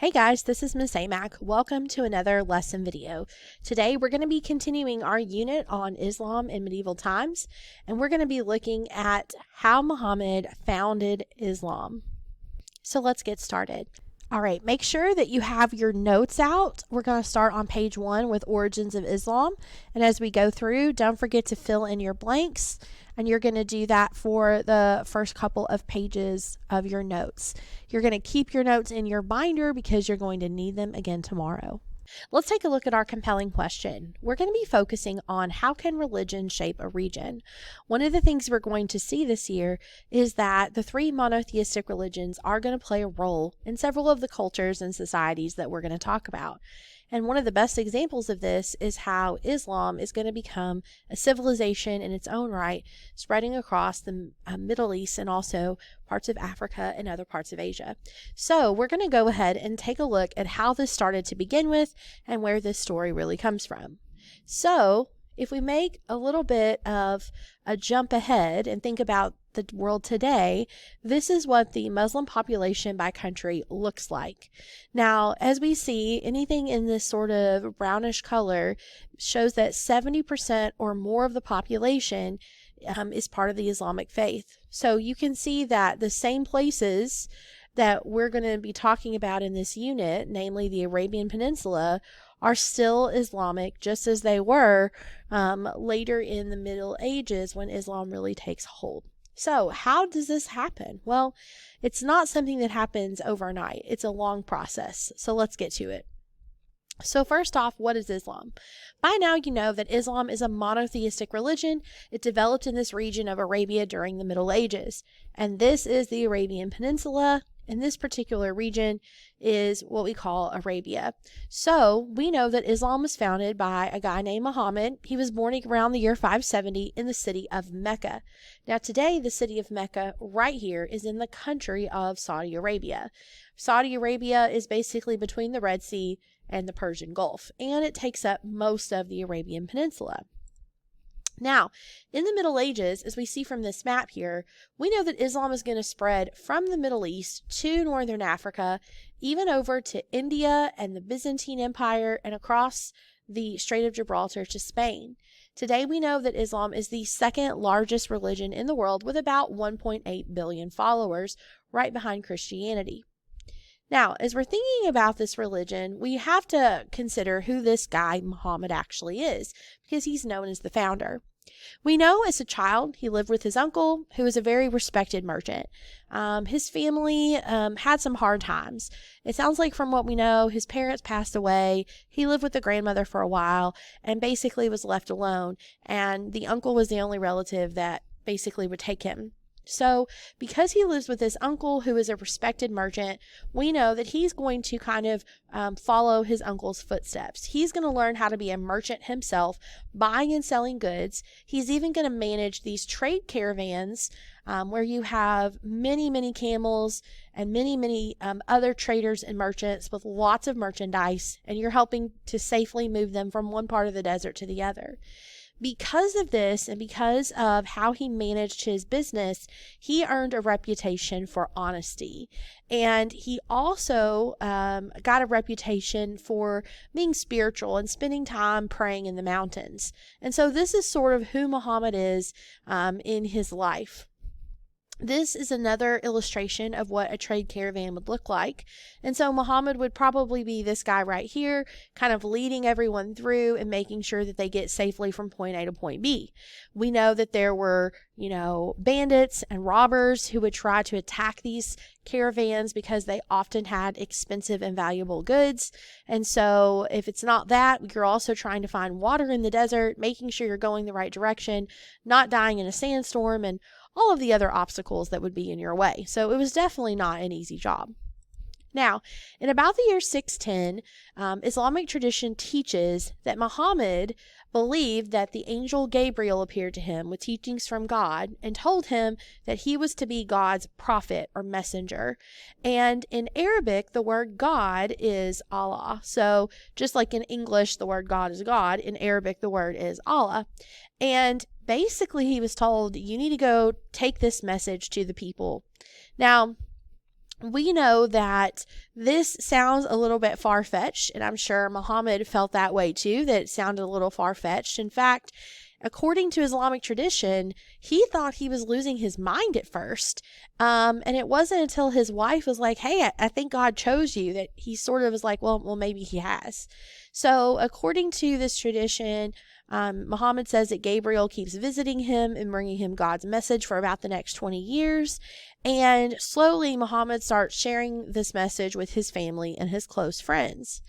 Hey guys, this is Miss Amac. Welcome to another lesson video. Today we're going to be continuing our unit on Islam in medieval times, and we're going to be looking at how Muhammad founded Islam. So let's get started. All right, make sure that you have your notes out. We're going to start on page 1 with Origins of Islam, and as we go through, don't forget to fill in your blanks. And you're going to do that for the first couple of pages of your notes. You're going to keep your notes in your binder because you're going to need them again tomorrow. Let's take a look at our compelling question. We're going to be focusing on how can religion shape a region. One of the things we're going to see this year is that the 3 monotheistic religions are going to play a role in several of the cultures and societies that we're going to talk about. And one of the best examples of this is how Islam is going to become a civilization in its own right, spreading across the Middle East and also parts of Africa and other parts of Asia. So we're going to go ahead and take a look at how this started to begin with and where this story really comes from. So if we make a little bit of a jump ahead and think about the world today, this is what the Muslim population by country looks like. Now, as we see, anything in this sort of brownish color shows that 70% or more of the population is part of the Islamic faith. So you can see that the same places that we're going to be talking about in this unit, namely the Arabian Peninsula, are still Islamic, just as they were later in the Middle Ages when Islam really takes hold. So how does this happen? Well, it's not something that happens overnight. It's a long process. So let's get to it. So first off, what is Islam? By now you know that Islam is a monotheistic religion. It developed in this region of Arabia during the Middle Ages. And this is the Arabian Peninsula. And this particular region is what we call Arabia. So we know that Islam was founded by a guy named Muhammad. He was born around the year 570 in the city of Mecca. Now today, the city of Mecca right here is in the country of Saudi Arabia. Saudi Arabia is basically between the Red Sea and the Persian Gulf, and it takes up most of the Arabian Peninsula. Now, in the Middle Ages, as we see from this map here, we know that Islam is going to spread from the Middle East to Northern Africa, even over to India and the Byzantine Empire, and across the Strait of Gibraltar to Spain. Today, we know that Islam is the second largest religion in the world with about 1.8 billion followers, right behind Christianity. Now, as we're thinking about this religion, we have to consider who this guy Muhammad actually is, because he's known as the founder. We know as a child he lived with his uncle, who was a very respected merchant. His family had some hard times. It sounds like from what we know, his parents passed away. He lived with the grandmother for a while and basically was left alone. And the uncle was the only relative that basically would take him. So because he lives with his uncle, who is a respected merchant, we know that he's going to kind of follow his uncle's footsteps. He's going to learn how to be a merchant himself, buying and selling goods. He's even going to manage these trade caravans where you have many, many camels and many other traders and merchants with lots of merchandise, and you're helping to safely move them from one part of the desert to the other. Because of this and because of how he managed his business, he earned a reputation for honesty. And he also got a reputation for being spiritual and spending time praying in the mountains. And so this is sort of who Muhammad is in his life. This is another illustration of what a trade caravan would look like. And so Muhammad would probably be this guy right here, kind of leading everyone through and making sure that they get safely from point A to point B. We know that there were, bandits and robbers who would try to attack these caravans because they often had expensive and valuable goods. And so if it's not that, you're also trying to find water in the desert, making sure you're going the right direction, not dying in a sandstorm, and all of the other obstacles that would be in your way. So it was definitely not an easy job. Now, in about the year 610, Islamic tradition teaches that Muhammad believed that the angel Gabriel appeared to him with teachings from God and told him that he was to be God's prophet or messenger. And in Arabic, the word God is Allah. So just like in English, the word God is God, in Arabic, the word is Allah. And basically, he was told, you need to go take this message to the people. Now, we know that this sounds a little bit far-fetched, and I'm sure Muhammad felt that way too, that it sounded a little far-fetched. In fact, according to Islamic tradition, he thought he was losing his mind at first. And it wasn't until his wife was like, hey, I think God chose you, that he sort of was like, well, maybe he has. So according to this tradition, Muhammad says that Gabriel keeps visiting him and bringing him God's message for about the next 20 years. And slowly, Muhammad starts sharing this message with his family and his close friends.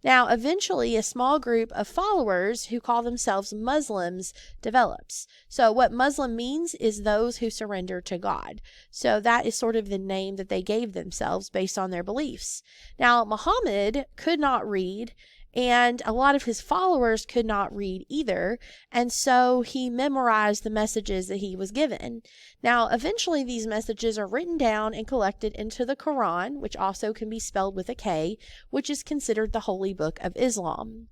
Now, eventually, a small group of followers who call themselves Muslims develops. So what Muslim means is those who surrender to God. So that is sort of the name that they gave themselves based on their beliefs. Now, Muhammad could not read, and a lot of his followers could not read either, and so he memorized the messages that he was given. Now, eventually these messages are written down and collected into the Quran, which also can be spelled with a K, which is considered the holy book of Islam.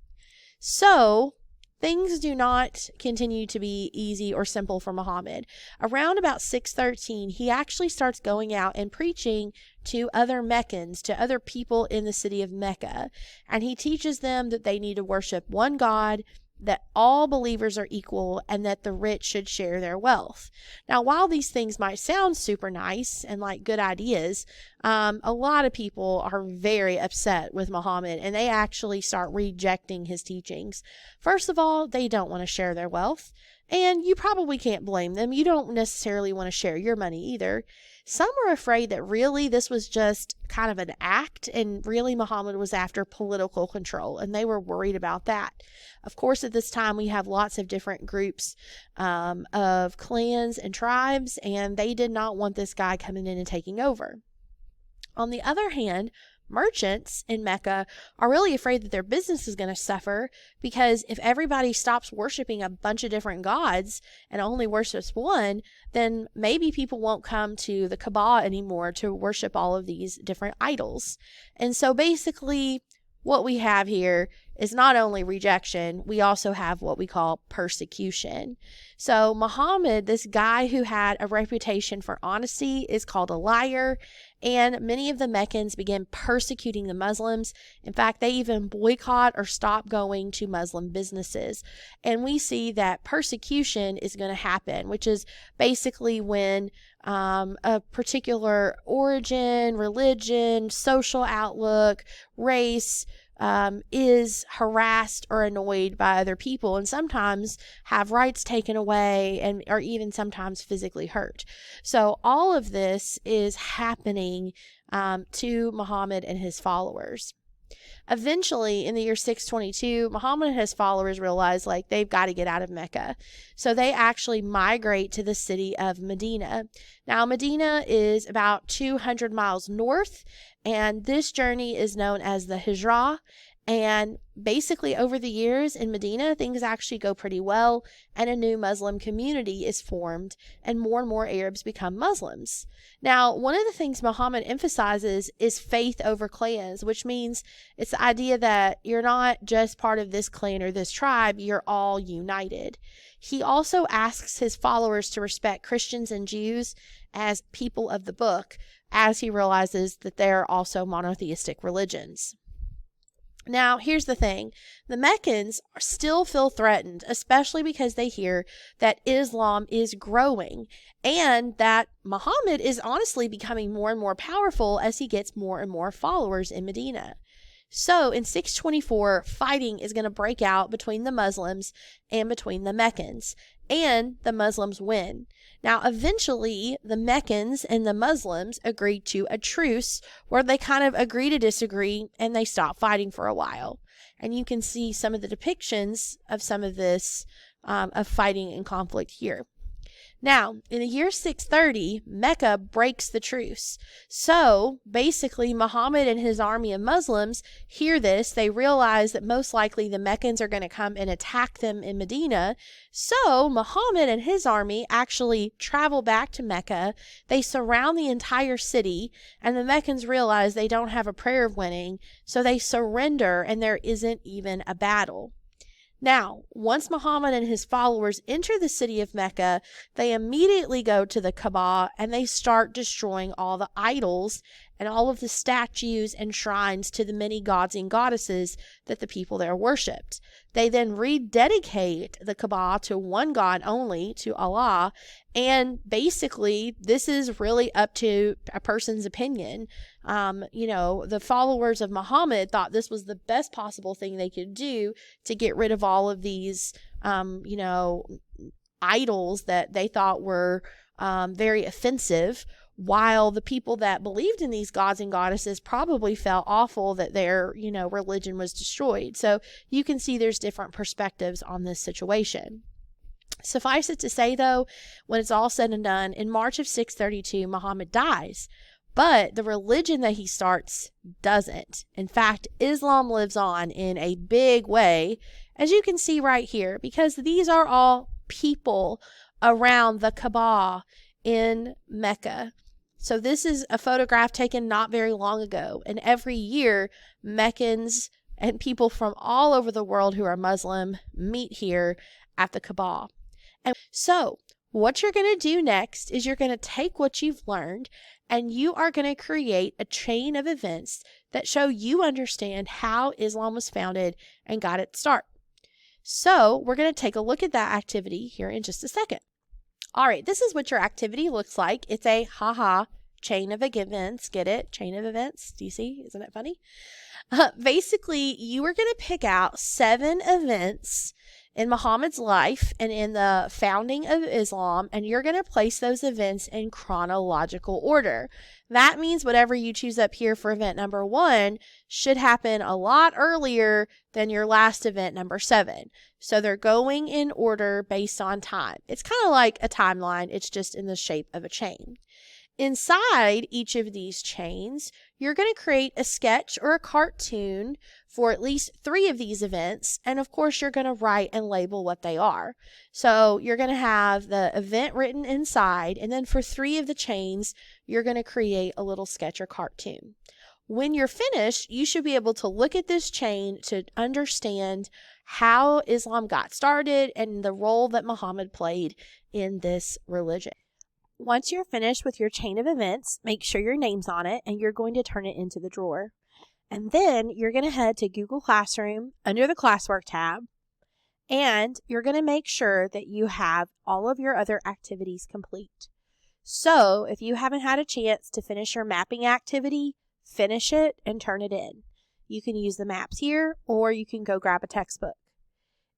So, things do not continue to be easy or simple for Muhammad. Around about 613, he actually starts going out and preaching to other Meccans, to other people in the city of Mecca. And he teaches them that they need to worship one God, that all believers are equal, and that the rich should share their wealth. Now, while these things might sound super nice and like good ideas, a lot of people are very upset with Muhammad, and they actually start rejecting his teachings. First of all, they don't want to share their wealth, and you probably can't blame them. You don't necessarily want to share your money either. Some were afraid that really this was just kind of an act, and really Muhammad was after political control, and they were worried about that. Of course, at this time, we have lots of different groups of clans and tribes, and they did not want this guy coming in and taking over. On the other hand, merchants in Mecca are really afraid that their business is going to suffer, because if everybody stops worshiping a bunch of different gods and only worships one, then maybe people won't come to the Kaaba anymore to worship all of these different idols. And so basically what we have here is not only rejection, we also have what we call persecution. So Muhammad, this guy who had a reputation for honesty, is called a liar, and many of the Meccans began persecuting the Muslims. In fact, they even boycott or stop going to Muslim businesses. And we see that persecution is going to happen, which is basically when a particular origin, religion, social outlook, race, is harassed or annoyed by other people, and sometimes have rights taken away, and or even sometimes physically hurt. So all of this is happening to Muhammad and his followers. Eventually, in the year 622, Muhammad and his followers realize like they've got to get out of Mecca. So they actually migrate to the city of Medina. Now, Medina is about 200 miles north, and this journey is known as the Hijrah. And basically, over the years in Medina, things actually go pretty well, and a new Muslim community is formed, and more Arabs become Muslims. Now, one of the things Muhammad emphasizes is faith over clans, which means it's the idea that you're not just part of this clan or this tribe, you're all united. He also asks his followers to respect Christians and Jews as people of the book, as he realizes that they're also monotheistic religions. Now, here's the thing. The Meccans still feel threatened, especially because they hear that Islam is growing and that Muhammad is honestly becoming more and more powerful as he gets more and more followers in Medina. So in 624, fighting is going to break out between the Muslims and between the Meccans, and the Muslims win. Now, eventually, the Meccans and the Muslims agreed to a truce where they kind of agree to disagree, and they stop fighting for a while. And you can see some of the depictions of some of this, of fighting and conflict here. Now, in the year 630, Mecca breaks the truce. So, basically, Muhammad and his army of Muslims hear this. They realize that most likely the Meccans are going to come and attack them in Medina. So, Muhammad and his army actually travel back to Mecca. They surround the entire city, and the Meccans realize they don't have a prayer of winning, so they surrender, and there isn't even a battle. Now, once Muhammad and his followers enter the city of Mecca, they immediately go to the Kaaba and they start destroying all the idols and all of the statues and shrines to the many gods and goddesses that the people there worshipped. They then rededicate the Kaaba to one God only, to Allah, and basically this is really up to a person's opinion. The followers of Muhammad thought this was the best possible thing they could do to get rid of all of these, idols that they thought were very offensive, while the people that believed in these gods and goddesses probably felt awful that their, religion was destroyed. So you can see there's different perspectives on this situation. Suffice it to say, though, when it's all said and done, in March of 632, Muhammad dies. But the religion that he starts doesn't. In fact, Islam lives on in a big way, as you can see right here, because these are all people around the Kaaba in Mecca. So this is a photograph taken not very long ago, and every year Meccans and people from all over the world who are Muslim meet here at the Kaaba. And so what you're going to do next is you're going to take what you've learned and you are going to create a chain of events that show you understand how Islam was founded and got its start. So we're going to take a look at that activity here in just a second. All right, this is what your activity looks like. It's a chain of events. Get it? Chain of events. Do you see? Isn't it funny? Basically, you are going to pick out 7 events in Muhammad's life and in the founding of Islam, and you're going to place those events in chronological order. That means whatever you choose up here for event number 1 should happen a lot earlier than your last event, number 7. So they're going in order based on time. It's kind of like a timeline. It's just in the shape of a chain. Inside each of these chains, you're going to create a sketch or a cartoon for at least 3 of these events. And of course, you're going to write and label what they are. So you're going to have the event written inside. And then for 3 of the chains, you're going to create a little sketch or cartoon. When you're finished, you should be able to look at this chain to understand how Islam got started and the role that Muhammad played in this religion. Once you're finished with your chain of events, make sure your name's on it and you're going to turn it into the drawer. And then you're going to head to Google Classroom under the Classwork tab, and you're going to make sure that you have all of your other activities complete. So if you haven't had a chance to finish your mapping activity, finish it and turn it in. You can use the maps here, or you can go grab a textbook.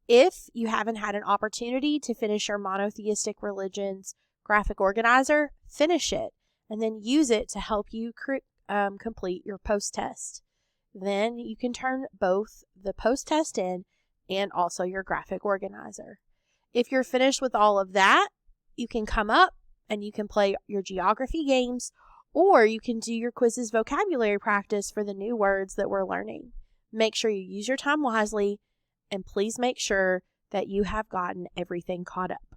If you haven't had an opportunity to finish your monotheistic religion's graphic organizer, finish it and then use it to help you complete your post-test. Then you can turn both the post-test in and also your graphic organizer. If you're finished with all of that, you can come up and you can play your geography games, or you can do your quizzes vocabulary practice for the new words that we're learning. Make sure you use your time wisely, and please make sure that you have gotten everything caught up.